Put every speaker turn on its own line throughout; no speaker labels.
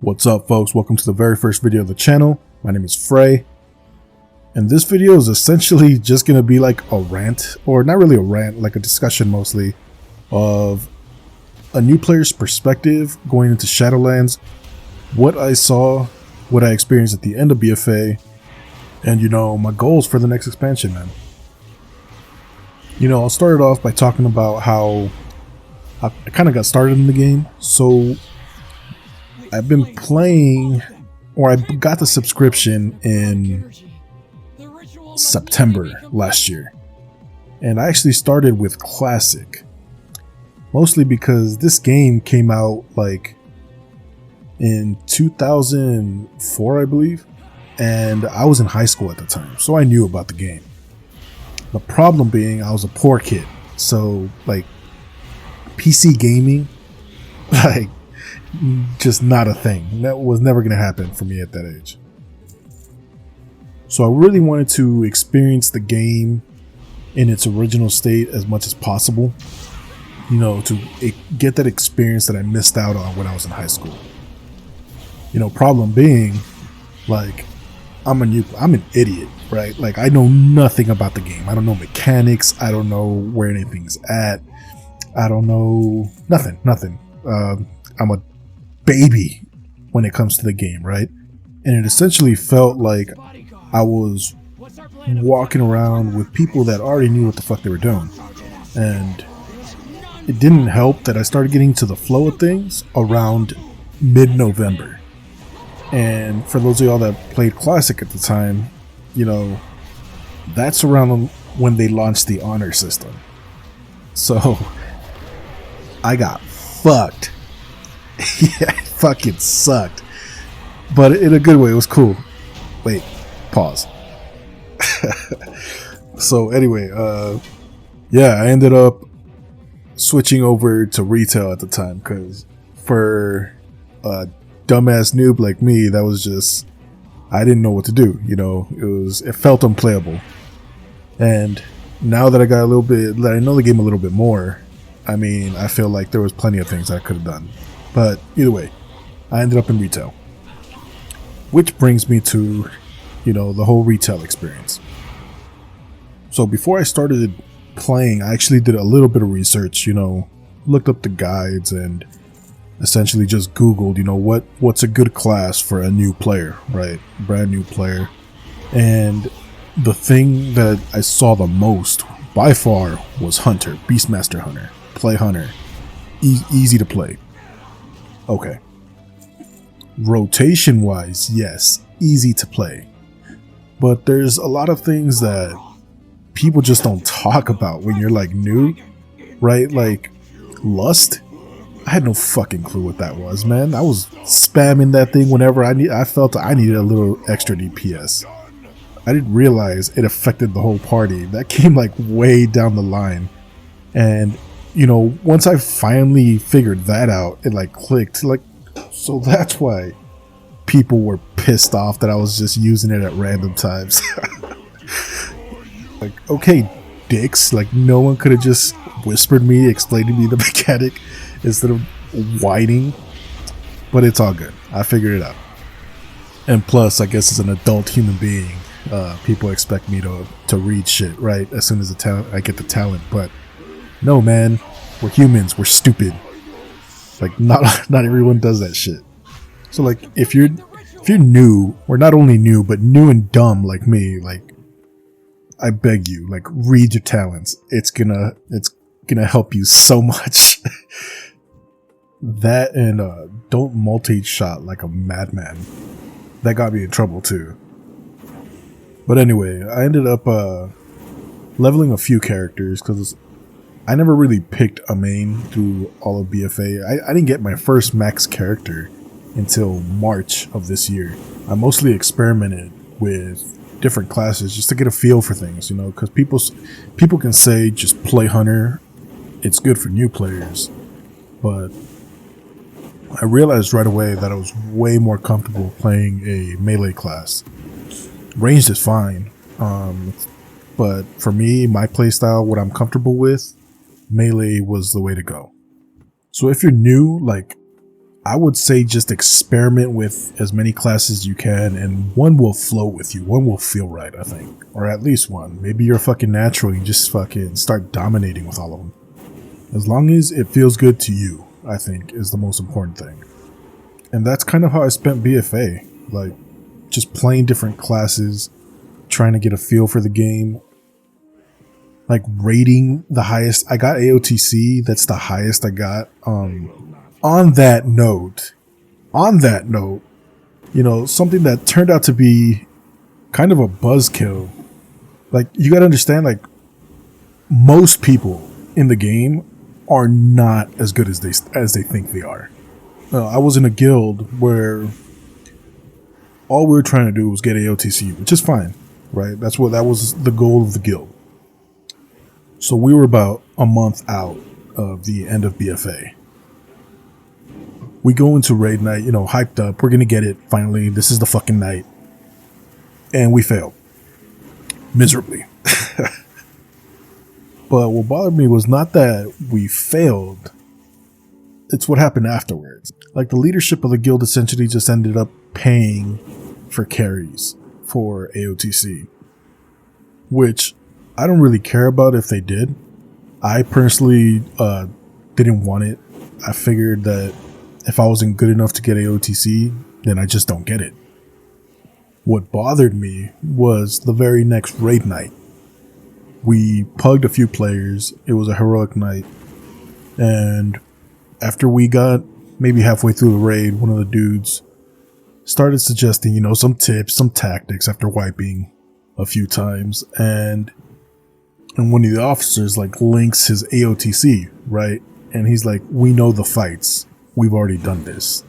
What's up, folks? Welcome to the very first video of the channel. My name is Frey, and this video is essentially just gonna be like a rant, or not really a rant, like a discussion mostly, of a new player's perspective going into Shadowlands, what I saw, what I experienced at the end of BFA, and my goals for the next expansion, man. I'll start it off by talking about how I kind of got started in the game. So I've been playing, or I got the subscription in September last year, and I actually started with Classic, mostly because this game came out like in 2004, I believe, and I was in high school at the time, so I knew about the game. The problem being I was a poor kid, so like PC gaming, like just not a thing. That was never going to happen for me at that age. So I really wanted to experience the game in its original state as much as possible, to get that experience that I missed out on when I was in high school. Problem being, like, I'm an idiot, right? Like, I know nothing about the game. I don't know mechanics. I don't know where anything's at. I don't know nothing. I'm a baby when it comes to the game, right? And it essentially felt like I was walking around with people that already knew what the fuck they were doing. And it didn't help that I started getting to the flow of things around mid-November. And for those of y'all that played Classic at the time, that's around when they launched the honor system. So I got fucked. Yeah, it fucking sucked. But in a good way, it was cool. Wait, pause. So anyway, I ended up switching over to retail at the time, because for a dumbass noob like me, that was just, I didn't know what to do. It felt unplayable. And now that I know the game a little bit more, I feel like there was plenty of things I could have done. But either way, I ended up in retail, which brings me to, the whole retail experience. So before I started playing, I actually did a little bit of research, looked up the guides and essentially just Googled, what's a good class for a new player, right? Brand new player. And the thing that I saw the most by far was Hunter, Beastmaster Hunter, play Hunter, easy to play. Okay. Rotation wise, yes, easy to play. But there's a lot of things that people just don't talk about when you're like new, right? Like Lust. I had no fucking clue what that was, man. I was spamming that thing whenever I felt I needed a little extra DPS. I didn't realize it affected the whole party. That came like way down the line. And once I finally figured that out, it like clicked. Like, so that's why people were pissed off that I was just using it at random times. Like, okay, dicks. Like, no one could have just whispered me, explained to me the mechanic instead of whining. But it's all good. I figured it out. And plus, I guess as an adult human being, people expect me to read shit, right? As soon as I get the talent. But no, man, we're humans. We're stupid. Like, not everyone does that shit. So like, if you're new, or not only new, but new and dumb like me, like, I beg you, like, read your talents. It's gonna help you so much. That and don't multi-shot like a madman. That got me in trouble too. But anyway, I ended up leveling a few characters because I never really picked a main through all of BFA. I didn't get my first max character until March of this year. I mostly experimented with different classes just to get a feel for things, because people can say just play Hunter. It's good for new players. But I realized right away that I was way more comfortable playing a melee class. Ranged is fine, but for me, my playstyle, what I'm comfortable with, melee was the way to go. So if you're new, like, I would say just experiment with as many classes as you can, and one will flow with you. One will feel right, I think. Or at least one. Maybe you're fucking natural, you just fucking start dominating with all of them. As long as it feels good to you, I think, is the most important thing. And that's kind of how I spent BFA. Like, just playing different classes, trying to get a feel for the game. Like, rating the highest. I got AOTC, that's the highest I got. On that note, you know, something that turned out to be kind of a buzzkill. Like, you gotta understand, like, most people in the game are not as good as they think they are. I was in a guild where all we were trying to do was get AOTC, which is fine, right? That was the goal of the guild. So we were about a month out of the end of BFA. We go into raid night, you know, hyped up. We're gonna get it finally. This is the fucking night, and we failed miserably. But what bothered me was not that we failed. It's what happened afterwards. Like, the leadership of the guild essentially just ended up paying for carries for AOTC, which I don't really care about if they did. I personally didn't want it. I figured that if I wasn't good enough to get AOTC, then I just don't get it. What bothered me was the very next raid night. We pugged a few players. It was a heroic night. And after we got maybe halfway through the raid, one of the dudes started suggesting, you know, some tips, some tactics after wiping a few times. And one of the officers, like, links his AOTC, right? And he's like, we know the fights. We've already done this.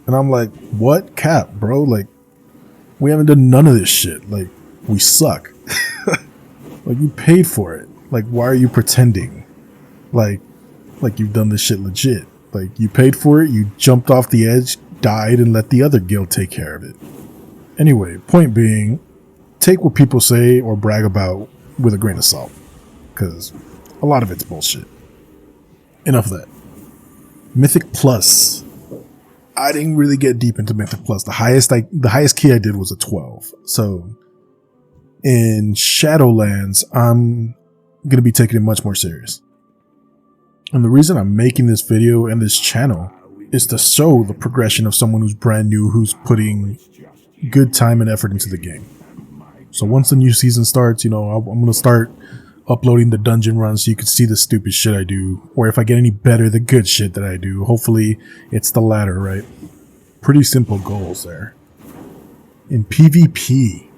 And I'm like, what? Cap, bro? Like, we haven't done none of this shit. Like, we suck. Like, you paid for it. Like, why are you pretending? Like you've done this shit legit. Like, you paid for it, you jumped off the edge, died, and let the other guild take care of it. Anyway, point being, take what people say or brag about with a grain of salt. Because a lot of it's bullshit. Enough of that. Mythic Plus. I didn't really get deep into Mythic Plus. The highest key I did was a 12. So in Shadowlands, I'm going to be taking it much more serious. And the reason I'm making this video and this channel is to show the progression of someone who's brand new, who's putting good time and effort into the game. So once the new season starts, you know, I'm going to start uploading the dungeon runs so you can see the stupid shit I do, or if I get any better, the good shit that I do. Hopefully it's the latter, right? Pretty simple goals there. In PvP,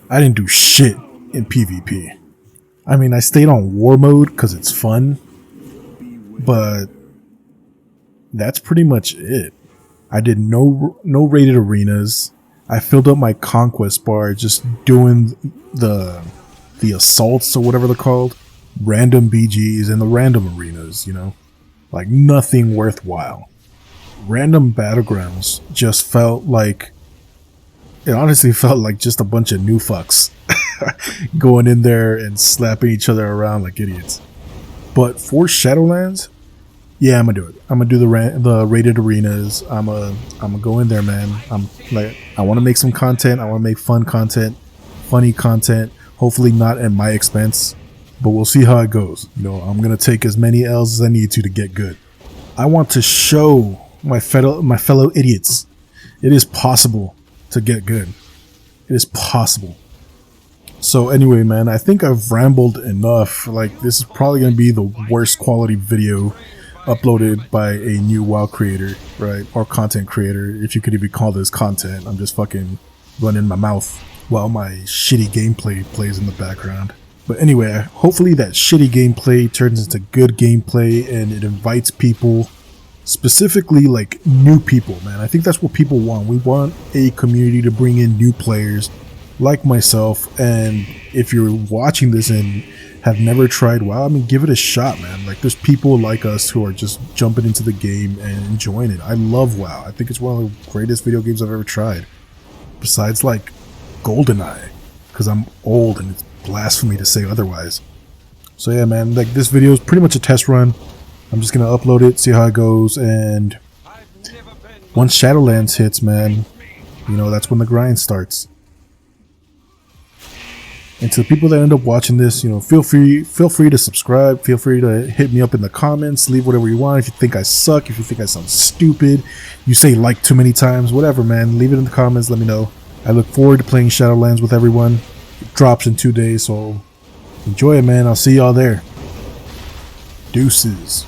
I didn't do shit in PvP. I mean, I stayed on war mode because it's fun, but that's pretty much it. I did no rated arenas. I filled up my conquest bar just doing the assaults or whatever they're called, random BGs and the random arenas, you know, like nothing worthwhile. Random battlegrounds just felt like, it honestly felt like just a bunch of new fucks going in there and slapping each other around like idiots. But for Shadowlands, yeah, I'm gonna do it. I'm gonna do the rated arenas. I'm gonna go in there, man. I want to make some content. I want to make fun content, funny content. Hopefully not at my expense, but we'll see how it goes. You know, I'm gonna take as many L's as I need to get good. I want to show my fellow idiots it is possible to get good. It is possible. So anyway, man, I think I've rambled enough. Like, this is probably gonna be the worst quality video uploaded by a new WoW creator, right? Or content creator, if you could even call this content. I'm just fucking running my mouth while my shitty gameplay plays in the background. But anyway, hopefully that shitty gameplay turns into good gameplay and it invites people, specifically like new people, man. I think that's what people want. We want a community to bring in new players like myself. And if you're watching this and have never tried WoW, I mean, give it a shot, man. Like, there's people like us who are just jumping into the game and enjoying it. I love WoW. I think it's one of the greatest video games I've ever tried. Besides, like, GoldenEye. Because I'm old and it's blasphemy to say otherwise. So yeah, man, like, this video is pretty much a test run. I'm just gonna upload it, see how it goes, and once Shadowlands hits, man, you know, that's when the grind starts. And to the people that end up watching this, you know, feel free to subscribe, feel free to hit me up in the comments, leave whatever you want. If you think I suck, if you think I sound stupid, you say like too many times, whatever, man, leave it in the comments, let me know. I look forward to playing Shadowlands with everyone. It drops in 2 days, so enjoy it, man. I'll see y'all there. Deuces.